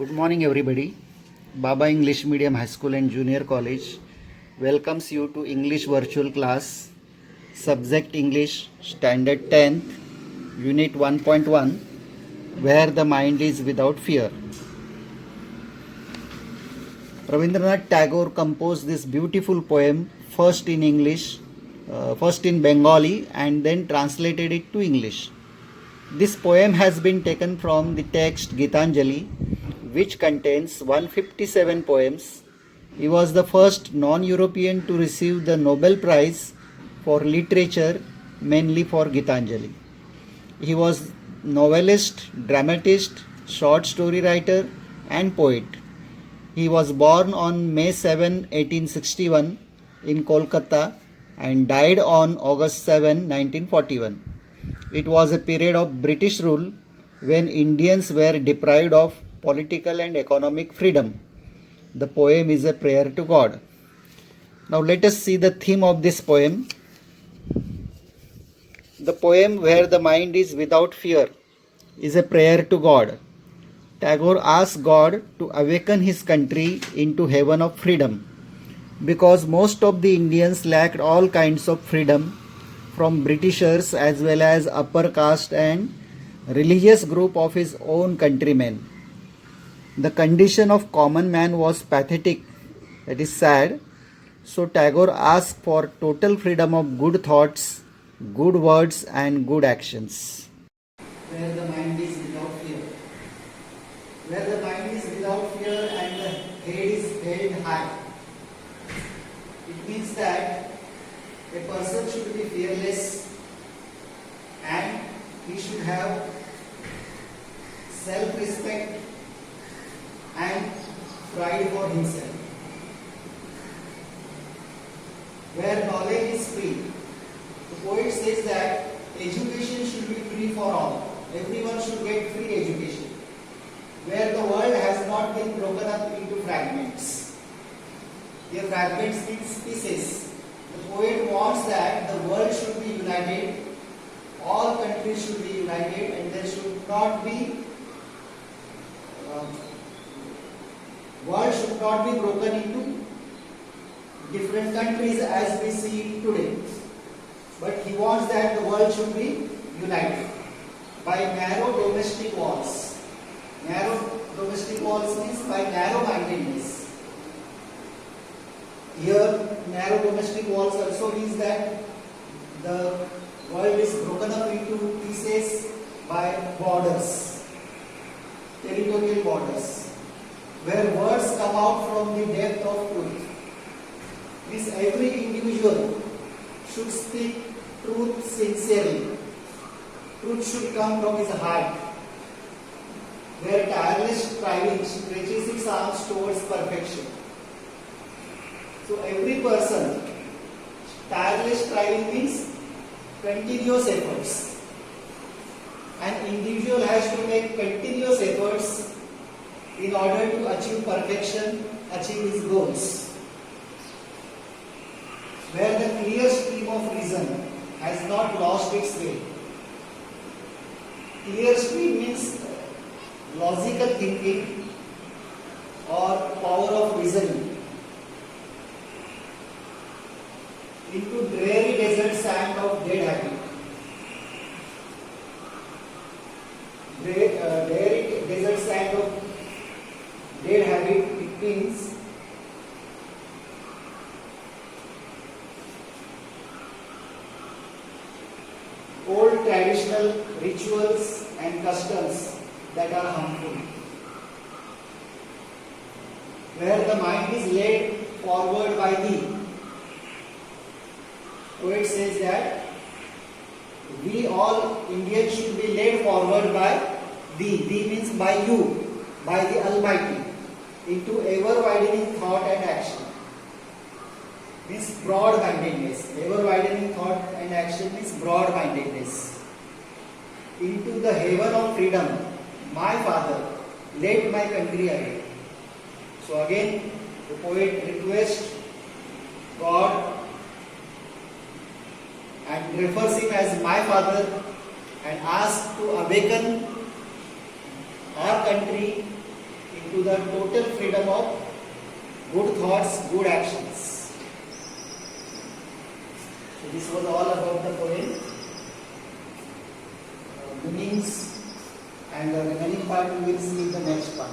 Good morning, everybody. Baba English Medium High School and Junior College welcomes you to English virtual class, Subject English, Standard 10th, Unit 1.1, Where the Mind is Without Fear. Rabindranath Tagore composed this beautiful poem first in English, first in Bengali, and then translated it to English. This poem has been taken from the text Gitanjali, which contains 157 poems. He was the first non-European to receive the Nobel Prize for Literature, mainly for Gitanjali. He was novelist, dramatist, short story writer, and poet. He was born on May 7, 1861 in Kolkata and died on August 7, 1941. It was a period of British rule when Indians were deprived of political and economic freedom. The poem is a prayer to God. Now let us see the theme of this poem. The poem Where the Mind is Without Fear is a prayer to God. Tagore asked God to awaken his country into heaven of freedom because most of the Indians lacked all kinds of freedom from Britishers as well as upper caste and religious group of his own countrymen. The condition of common man was pathetic, that is sad. So Tagore asked for total freedom of good thoughts, good words and good actions. Where the mind is without fear. Where the mind is without fear and the head is held high. It means that a person should be fearless and he should have self-respect and pride for himself. Where knowledge is free. The poet says that education should be free for all. Everyone should get free education. Where the world has not been broken up into fragments. Here fragments means pieces. The poet wants that the world should be united, all countries should be united, and there should not be world should not be broken into different countries as we see it today. But he wants that the world should be united by narrow domestic walls. Narrow domestic walls means by narrow-mindedness. Here, narrow domestic walls also means that the world is broken up into pieces by borders, territorial borders, where words come out from the depth of truth. Means every individual should speak truth sincerely. Truth should come from his heart, where tireless striving stretches its arms towards perfection. So every person, tireless striving means continuous efforts. An individual has to make continuous efforts in order to achieve perfection, achieve his goals. Where the clear stream of reason has not lost its way. Clear stream means logical thinking or power of reasoning. Into dreary desert sand of dead habit. Dreary desert sand of dead habit, it means old traditional rituals and customs that are harmful. Where the mind is led forward by thee. Poet says that we all Indians should be led forward by thee. Thee means by you, by the Almighty, into ever-widening thought and action. Means broad-mindedness. Ever-widening thought and action means broad-mindedness. Into the heaven of freedom, my Father, led my country ahead. So again, the poet requests God and refers him as my Father and asks to awaken our country into the total freedom of good thoughts, good actions. So this was all about the poem, meanings, and the remaining part we will see in the next part.